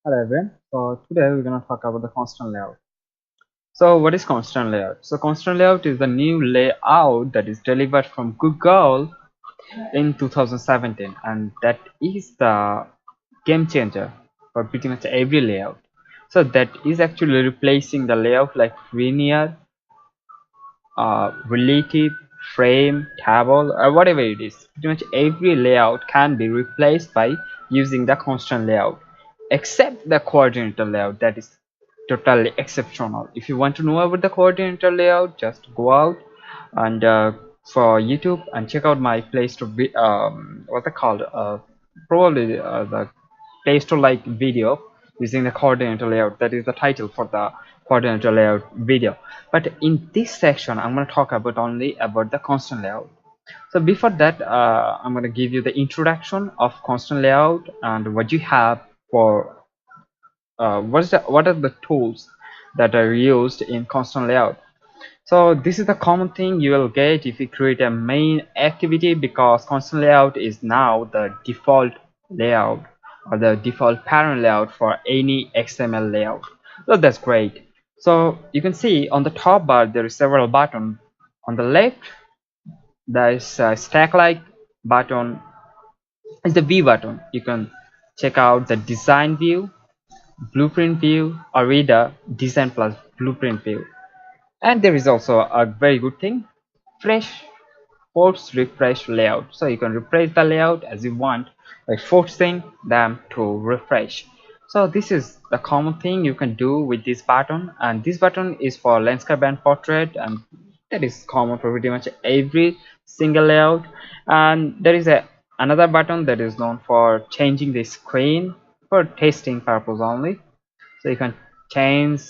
Hello everyone. So today we're gonna talk about the constant layout. So what is constant layout? So constant layout is the new layout that is delivered from Google in 2017, and that is the game changer for pretty much every layout. So that is actually replacing the layout like linear, relative, frame, table, or whatever it is. Pretty much every layout can be replaced by using the constant layout, except the coordinator layout. That is totally exceptional. If you want to know about the coordinator layout, just go out and for YouTube and check out my Play Store. What's it called? Probably the Play Store like video using the coordinator layout. That is the title for the coordinator layout video. But in this section I'm going to talk about only about the constant layout. So before that, I'm going to give you the introduction of constant layout and what you have for what are the tools that are used in constant layout. So this is the common thing you will get if you create a main activity, because constant layout is now the default layout or the default parent layout for any XML layout. So that's great. So you can see on the top bar there is several buttons. On the left there is a stack like button, is the V button. You can check out the design view, blueprint view, or read the design plus blueprint view. And there is also a very good thing, fresh force refresh layout. So you can refresh the layout as you want by forcing them to refresh. So this is the common thing you can do with this button, and this button is for landscape and portrait, and that is common for pretty much every single layout. And there is another button that is known for changing the screen for testing purpose only. So you can change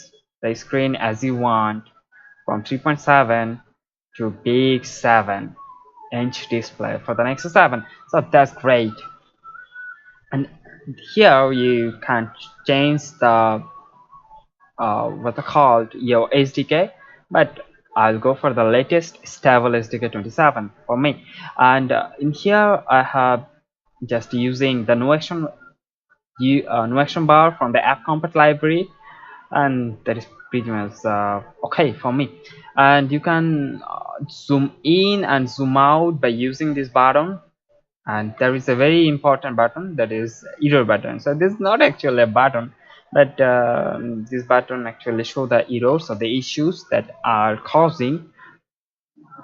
the screen as you want from 3.7 to big 7-inch display for the Nexus 7. So that's great. And here you can change the what they called your SDK, but I'll go for the latest stable SDK 27 for me. And in here I have just using the no action bar from the app compat library, and that is pretty much okay for me. And you can zoom in and zoom out by using this button. And there is a very important button, that is error button. So this is not actually a button, but this button actually show the errors or the issues that are causing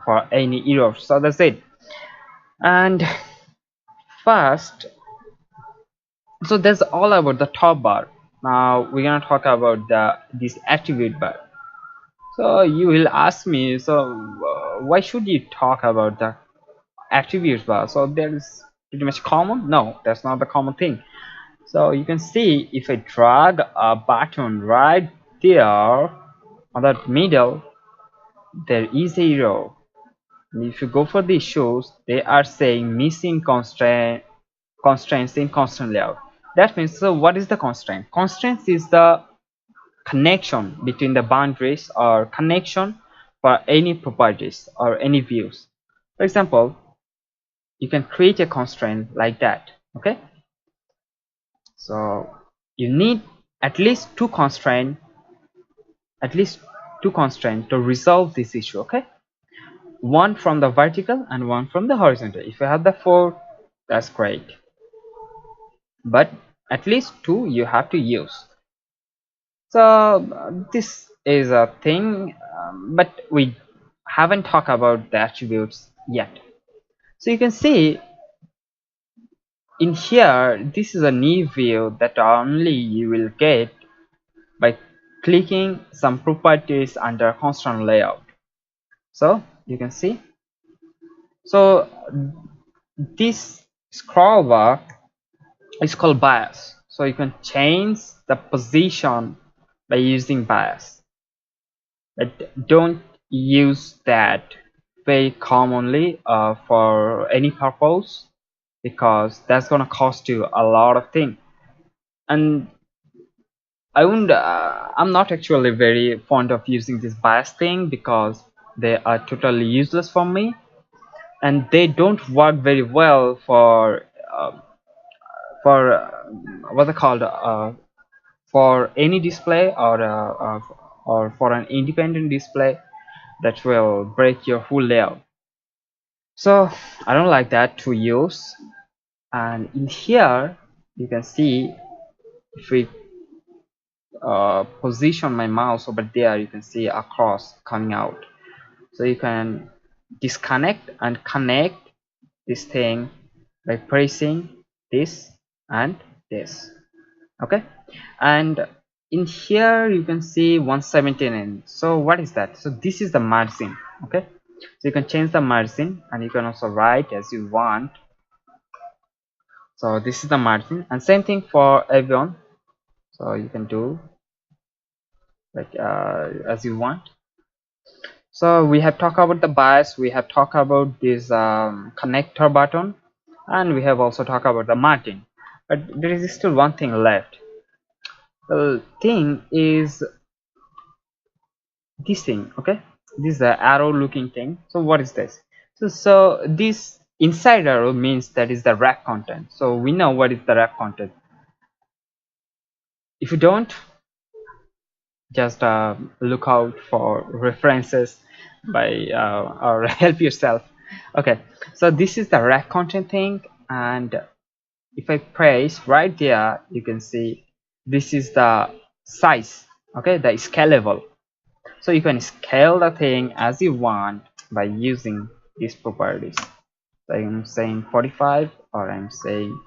for any error. So that's it. And first, so that's all about the top bar. Now we're gonna talk about this attribute bar. So you will ask me, so why should you talk about the attributes bar? So there is pretty much common. No, that's not the common thing. So you can see if I drag a button right there on that middle, there is a error. And if you go for the issues, they are saying missing constraints in constant layout. That means, so what is the constraint? Constraints is the connection between the boundaries or connection for any properties or any views. For example, you can create a constraint like that. Okay, so you need at least two constraints, to resolve this issue. Okay, one from the vertical and one from the horizontal. If you have the four, that's great, but at least two you have to use. So this is a thing, but we haven't talked about the attributes yet. So you can see in here, this is a new view that only you will get by clicking some properties under constant layout. So you can see, so this scroll bar is called bias. So you can change the position by using bias, but don't use that very commonly for any purpose, because that's gonna cost you a lot of things. And I'm not actually very fond of using this bias thing, because they are totally useless for me, and they don't work very well for uh, what they called for any display, or for an independent display, that will break your whole layout. So I don't like that to use. And in here you can see, if we position my mouse over there, you can see a cross coming out. So you can disconnect and connect this thing by pressing this and this. Okay, and in here you can see 117. So what is that? So this is the margin. Okay, so you can change the margin, and you can also write as you want. So this is the margin, and same thing for everyone. So you can do like as you want. So we have talked about the bias, we have talked about this connector button, and we have also talked about the margin. But there is still one thing left. The thing is this thing. Okay, this is the arrow looking thing. So what is this? So this inside arrow means that is the wrap content. So we know what is the wrap content. If you don't, just look out for references by or help yourself. Okay, so this is the wrap content thing, and if I press right there, you can see this is the size. Okay, the scalable. So you can scale the thing as you want by using these properties. So I'm saying 45, or I'm saying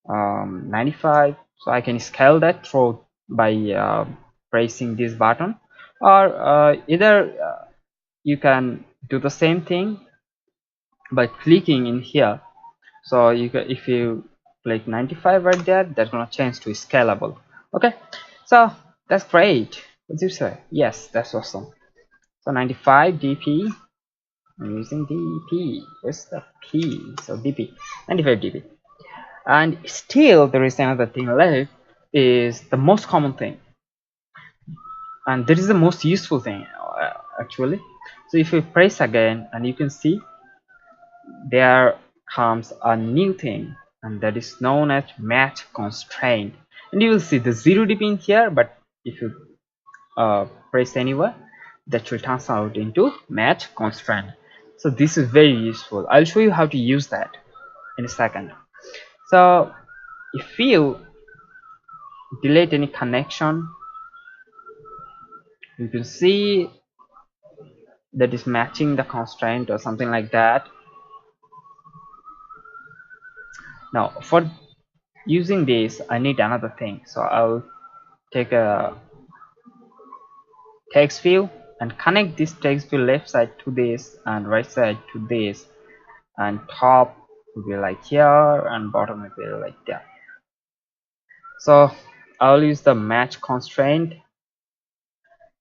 95. So I can scale that through by pressing this button, or either you can do the same thing by clicking in here. So you can, if you click 95 right there, that's gonna change to scalable. Okay, so that's great. What do you say? Yes, that's awesome. So 95 dp, I'm using dp. Where's the p? So dp, 95 dp. And still there is another thing left, is the most common thing, and that is the most useful thing actually. So if you press again, and you can see there comes a new thing, and that is known as match constraint. And you will see the 0 dp in here, but if you press anywhere, that will turn out into match constraint. So this is very useful. I'll show you how to use that in a second. So if you delete any connection, you can see that is matching the constraint or something like that. Now for using this, I need another thing. So I'll take a text view and connect this text view left side to this and right side to this, and top will be like here and bottom will be like that. So I'll use the match constraint.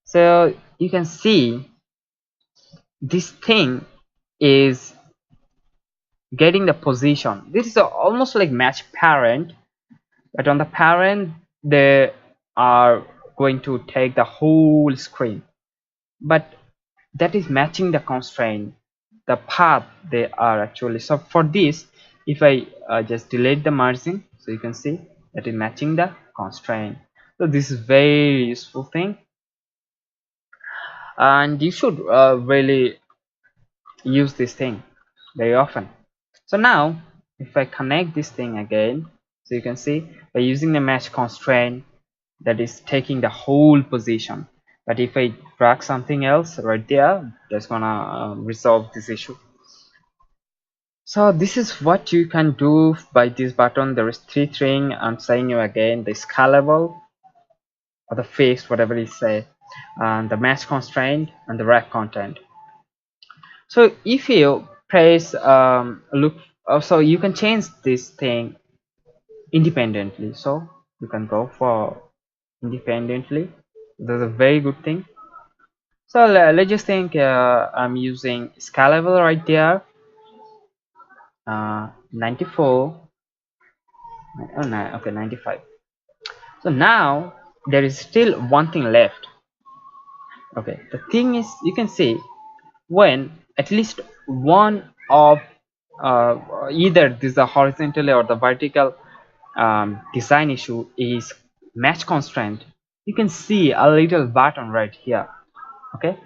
So you can see this thing is getting the position. This is almost like match parent, but on the parent they are going to take the whole screen, but that is matching the constraint, the path they are actually. So for this, if I just delete the margin, so you can see that is matching the constraint. So this is very useful thing, and you should really use this thing very often. So now if I connect this thing again, so you can see by using the match constraint, that is taking the whole position. But if I drag something else right there, that's gonna resolve this issue. So this is what you can do by this button. There is three things. I'm saying you again: the scalable, or the fixed, whatever you say, and the match constraint, and the wrap content. So if you press look, so you can change this thing independently. So you can go for independently. That's a very good thing. So let's just think I'm using scalable right there, 94. Oh no, okay, 95. So now there is still one thing left. Okay, the thing is, you can see when at least one of either this the horizontal or the vertical design issue is match constraint, you can see a little button right here. Okay,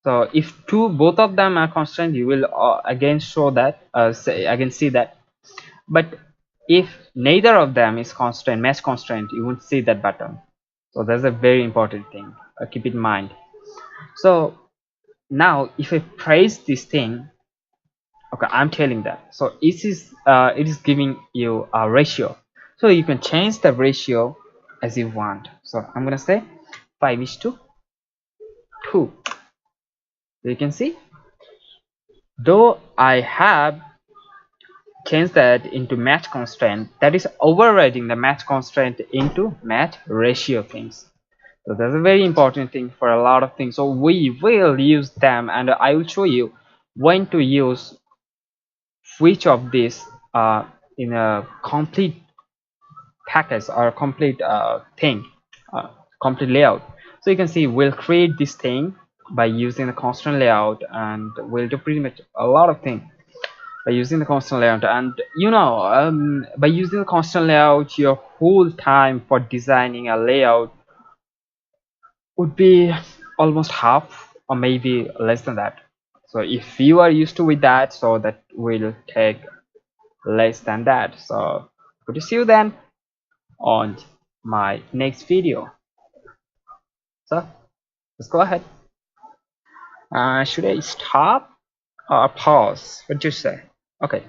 so if both of them are constant, you will again show that again see that. But if neither of them is constant, match constraint, you won't see that button. So that's a very important thing, keep in mind. So now if I praise this thing, okay, I'm telling that, so it is giving you a ratio, so you can change the ratio as you want. So I'm gonna say 5:2. You can see, though I have changed that into match constraint, that is overriding the match constraint into match ratio things. So that's a very important thing for a lot of things, so we will use them, and I will show you when to use which of these in a complete package or complete thing, uh, complete layout. So you can see we'll create this thing by using the constant layout, and we'll do pretty much a lot of things by using the constant layout. And by using the constant layout, your whole time for designing a layout would be almost half, or maybe less than that. So if you are used to with that, so that will take less than that. So good to see you then on my next video. So let's go ahead. Should I stop or pause? What do you say? Okay.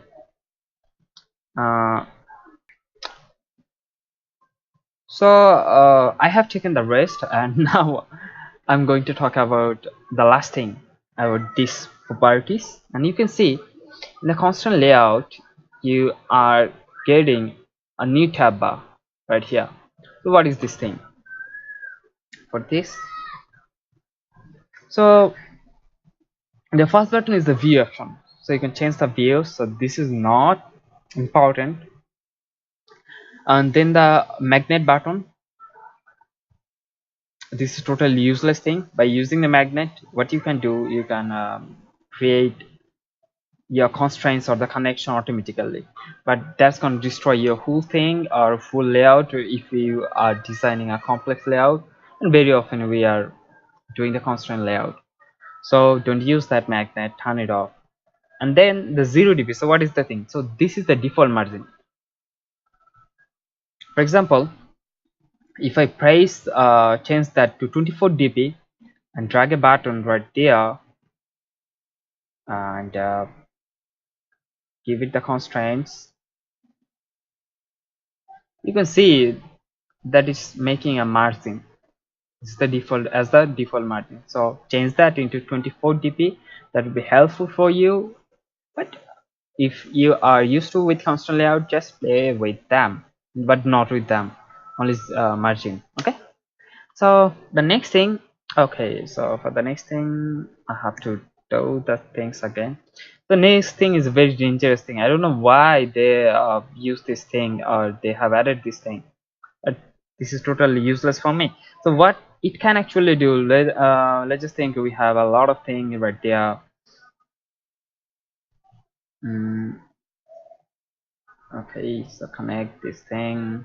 uh, I have taken the rest, and now I'm going to talk about the last thing about these properties. And you can see in the constant layout, you are getting a new tab bar right here. So what is this thing for this? So the first button is the view option, so you can change the view, so this is not important. And then the magnet button, this is totally useless thing. By using the magnet, what you can do, you can create your constraints or the connection automatically, but that's going to destroy your whole thing or full layout if you are designing a complex layout, and very often we are doing the constraint layout. So don't use that magnet, turn it off. And then the 0 dp, so what is the thing? So this is the default margin. For example, if I change that to 24 dp and drag a button right there, and give it the constraints, you can see that is making a margin. This is the default as the default margin. So change that into 24 dp. That will be helpful for you. But if you are used to with constant layout, just play with them, but not with them, only margin. Okay, so the next thing, okay, so for the next thing I have to do the things again. The next thing is a very dangerous thing. I don't know why they use this thing, or they have added this thing, but this is totally useless for me. So what it can actually do, let's just think we have a lot of things right there. mm, okay, so connect this thing.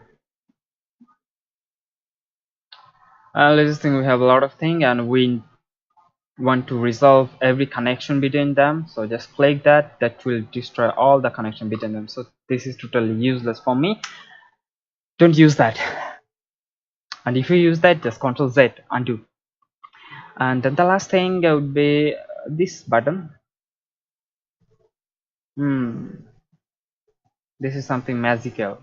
Let's just think we have a lot of things, and we want to resolve every connection between them. So just click that, that will destroy all the connection between them. So this is totally useless for me. Don't use that. And if you use that, just Ctrl Z, undo. And then the last thing would be this button. This is something magical,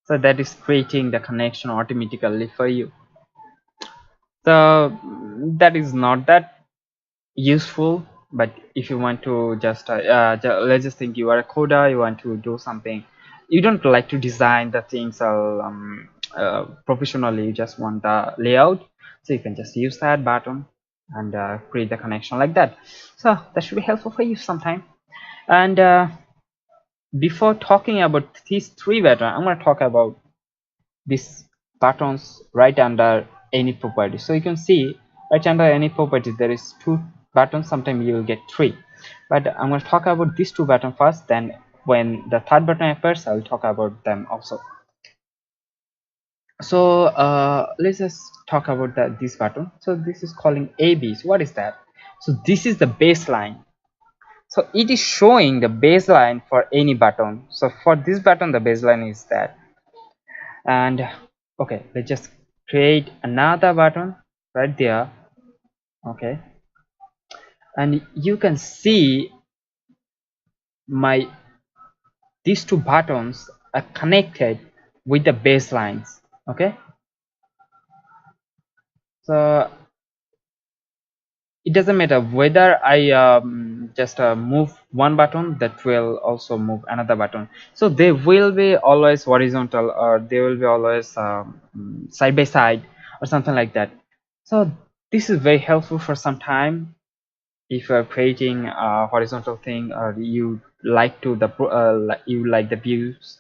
so that is creating the connection automatically for you. So that is not that useful. But if you want to just let's just think you are a coder, you want to do something, you don't like to design the things professionally, you just want the layout, so you can just use that button and create the connection like that. So that should be helpful for you sometime. And before talking about these three buttons, I'm going to talk about these buttons right under any property. So you can see right under any property there is two buttons, sometimes you will get three, but I'm going to talk about these two buttons first, then when the third button appears I will talk about them also. So let's just talk about this button. So this is calling AB. So what is that? So this is the baseline. So it is showing the baseline for any button. So for this button the baseline is that. And okay, let's just create another button right there. Okay, and you can see my these two buttons are connected with the baselines. Okay, so it doesn't matter whether I just move one button, that will also move another button, so they will be always horizontal, or they will be always side by side or something like that. So this is very helpful for some time if you are creating a horizontal thing, or you like to you like the views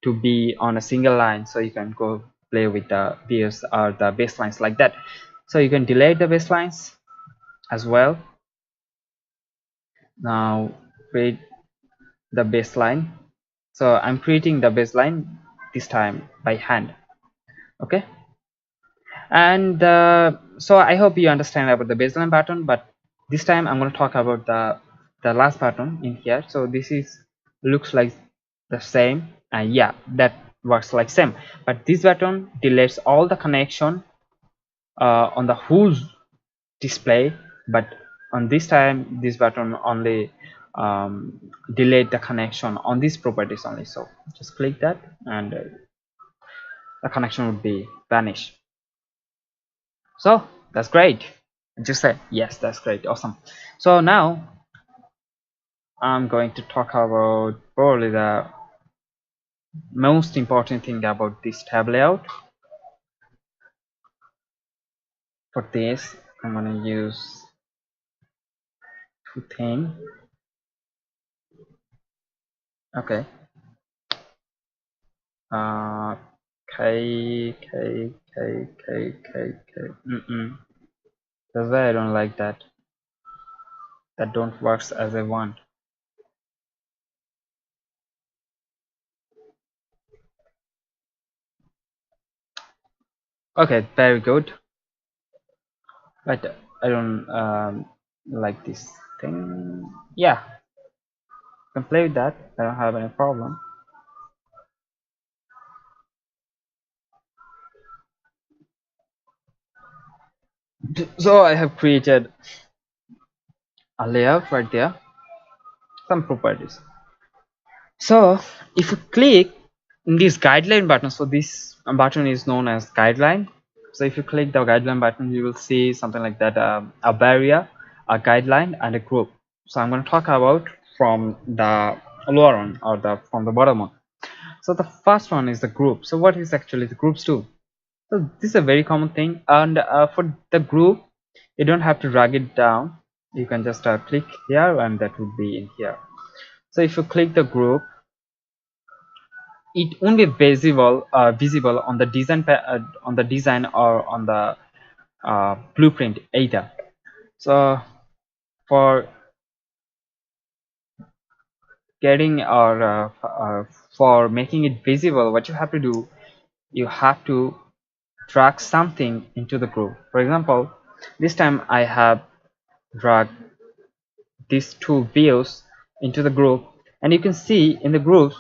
to be on a single line, so you can go play with the views or the baselines like that. So you can delete the baselines as well. Now create the baseline. So I'm creating the baseline this time by hand. Okay, and so I hope you understand about the baseline button, but this time I'm going to talk about the last button in here. So this is looks like the same, and yeah, that works like same, but this button deletes all the connection on the whose display, but on this time this button only delete the connection on these properties only. So just click that, and the connection would be vanished. So that's great. Just say yes, that's great, awesome. So now I'm going to talk about probably the most important thing about this tab layout. For this I'm going to use two things. Okay, uh k. That's why I don't like that. That don't works as I want. Okay, very good, but I don't like this thing. Yeah, can play with that, I don't have any problem. So I have created a layout right there, some properties. So if you click in this guideline button, so this button is known as guideline. So if you click the guideline button, you will see something like that, a barrier, a guideline, and a group. So I'm going to talk about from the lower one, or the from the bottom one. So the first one is the group. So what is actually the groups do? So this is a very common thing, and for the group you don't have to drag it down, you can just click here, and that would be in here. So if you click the group, it won't be visible on the design or on the blueprint either. So for getting or for making it visible, what you have to do, you have to drag something into the group. For example, this time I have dragged these two views into the group, and you can see in the group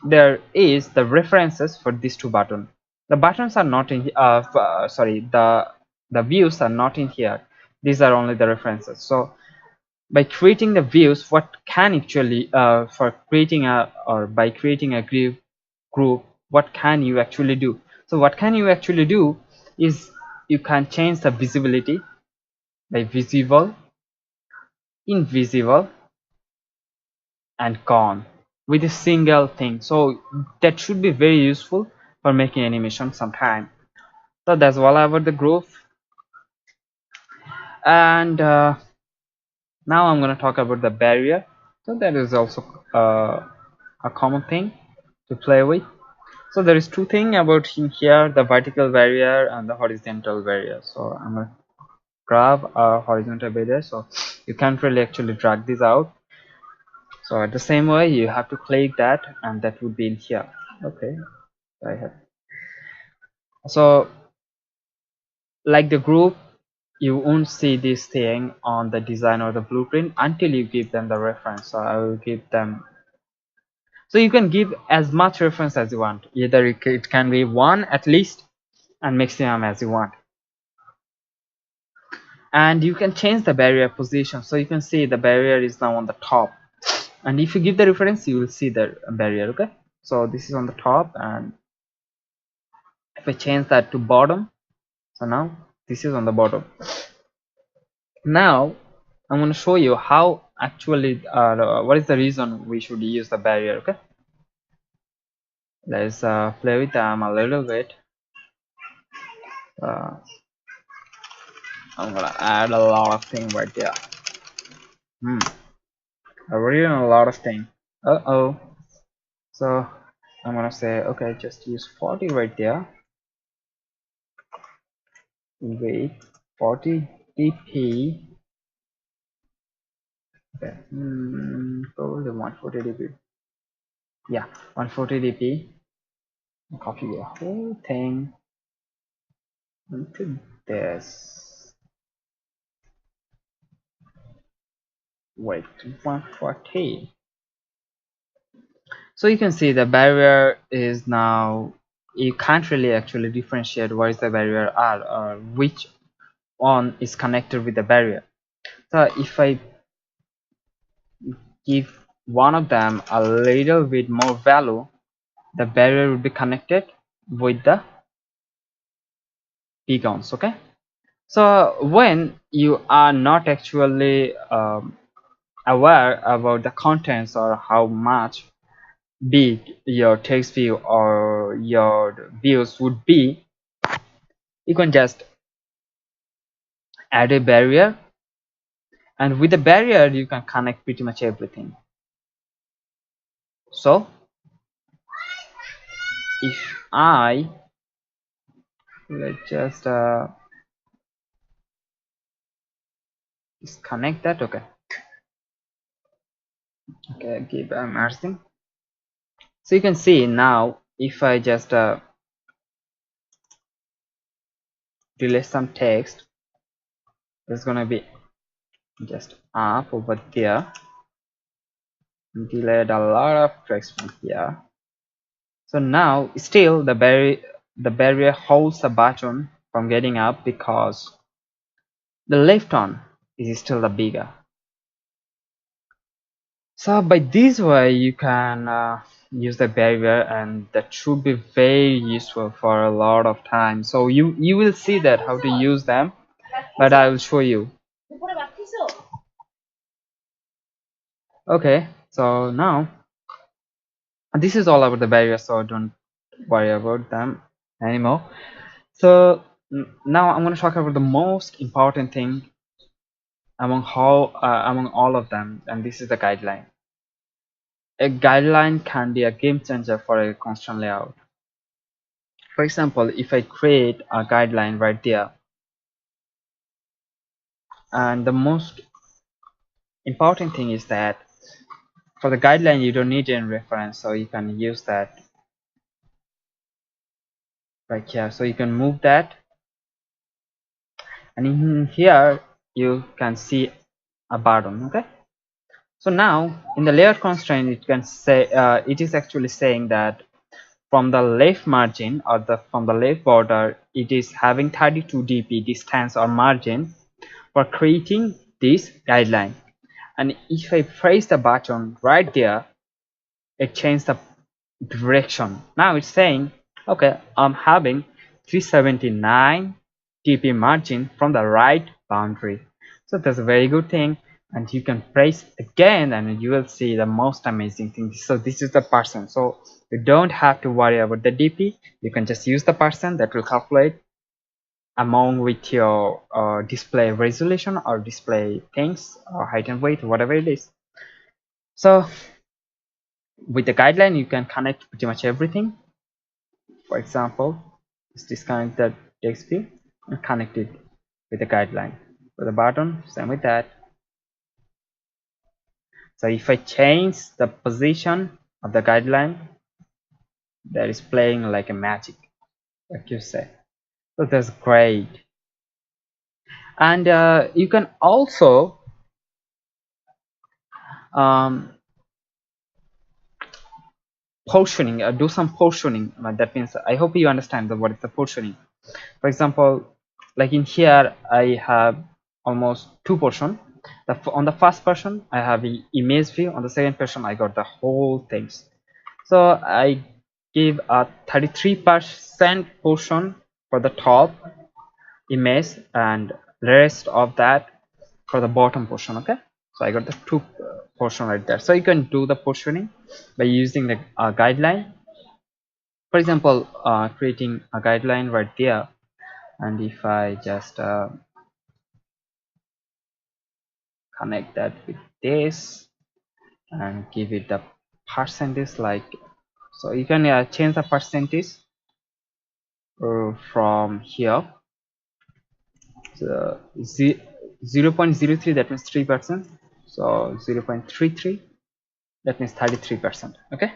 there is the references for these two buttons. The buttons are not in sorry, the views are not in here, these are only the references. So by creating the views, what can actually for creating a, or by creating a group, what can you actually do? So what can you actually do is you can change the visibility by visible, invisible, and gone with a single thing. So that should be very useful for making animation sometime. So that's all about the groove. And now I'm going to talk about the barrier. So that is also a common thing to play with. So there is two things about in here, the vertical barrier and the horizontal barrier. So I'm going to grab a horizontal barrier, so you can't really actually drag this out. So at the same way you have to click that, and that would be in here. Okay, I have So like the group, you won't see this thing on the design or the blueprint until you give them the reference. So I will give them, so you can give as much reference as you want, either it can be one at least and maximum as you want. And you can change the barrier position, so you can see the barrier is now on the top, and if you give the reference you will see the barrier. Okay, so this is on the top, and if I change that to bottom, so now this is on the bottom. Now I'm going to show you how actually what is the reason we should use the barrier. Okay, let's play with them a little bit. uh, I'm gonna add a lot of things right there. I've written a lot of things. So I'm gonna say, okay, just use 40 right there. Wait, 40 dp. Okay, probably 140 dp. Yeah, 140 dp. Copy the whole thing into this. Wait, 140. So you can see the barrier is now, you can't really actually differentiate what is the barrier are or which one is connected with the barrier. So if I give one of them a little bit more value, the barrier will be connected with the beacons. Okay, so when you are not actually aware about the contents or how much big your text view or your views would be, you can just add a barrier, and with the barrier you can connect pretty much everything. So if I, let's just disconnect that. Okay, give merging. So you can see now if I just delete some text, there's gonna be just up over there, delete a lot of text from here. So now still the barrier holds the button from getting up because the left one is still the bigger. So by this way you can use the barrier, and that should be very useful for a lot of time. So you will see that how to use them, but I will show you. Okay, so now this is all about the barrier, so don't worry about them anymore. So now I'm going to talk about the most important thing among all of them, and this is the guideline. A guideline can be a game changer for a constraint layout. For example, if I create a guideline right there, and the most important thing is that for the guideline you don't need any reference, so you can use that right here. So you can move that, and in here you can see a button. Okay, so now in the layout constraint it can say it is actually saying that from the left margin or from the left border it is having 32 dp distance or margin for creating this guideline. And if I press the button right there, it changes the direction. Now it's saying, okay, I'm having 379 dp margin from the right boundary. So that's a very good thing, and you can press again and you will see the most amazing thing. So this is the person, so you don't have to worry about the dp. You can just use the person that will calculate among with your display resolution or display things or height and weight, whatever it is. So with the guideline you can connect pretty much everything. For example, just disconnect the text view and connect it with the guideline. For the button, same with that. So if I change the position of the guideline, that is playing like a magic, like you say. So that's great. And you can also um, portioning, do some portioning. That means I hope you understand what is the portioning. For example, like in here I have almost two portion. On the first person I have the image view, on the second person I got the whole things. So I give a 33% portion for the top image and rest of that for the bottom portion. Okay, so I got the two portion right there. So you can do the portioning by using the guideline. For example, creating a guideline right there, and if I just connect that with this and give it the percentage, like, so you can change the percentage from here. So 0.03, that means 3%. So 0.33, that means 33%. Okay,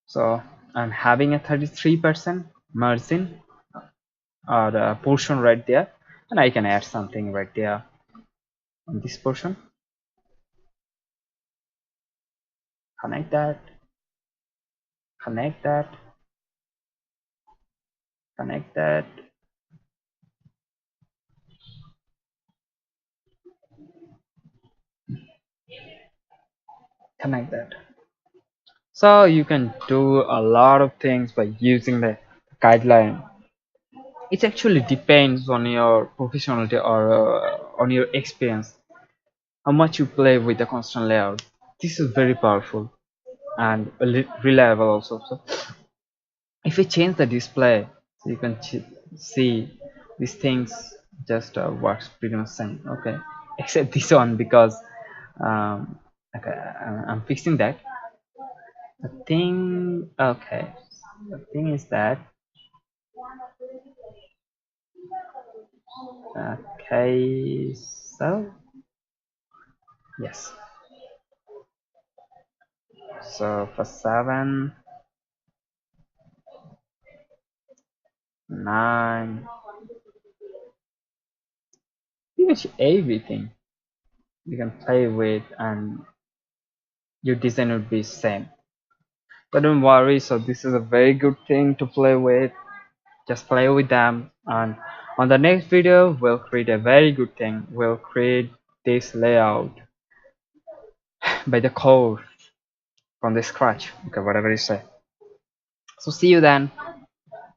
so I'm having a 33% margin or the portion right there, and I can add something right there on this portion. Connect that, connect that, connect that, connect that. So you can do a lot of things by using the guideline. It actually depends on your professionality or on your experience, how much you play with the constant layout. This is very powerful and reliable also. So if you change the display, so you can see these things just works pretty much same. Okay, except this one, because okay, I'm fixing that. The thing, okay, the thing is that, okay, so yes, so for 7, 9, pretty much everything you can play with, and your design would be same. But don't worry, so this is a very good thing to play with. Just play with them, and on the next video we'll create a very good thing. We'll create this layout by the code from the scratch. Okay, whatever you say. So see you then.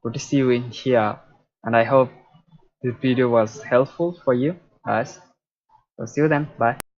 Good to see you in here, and I hope this video was helpful for you guys. So see you then. Bye.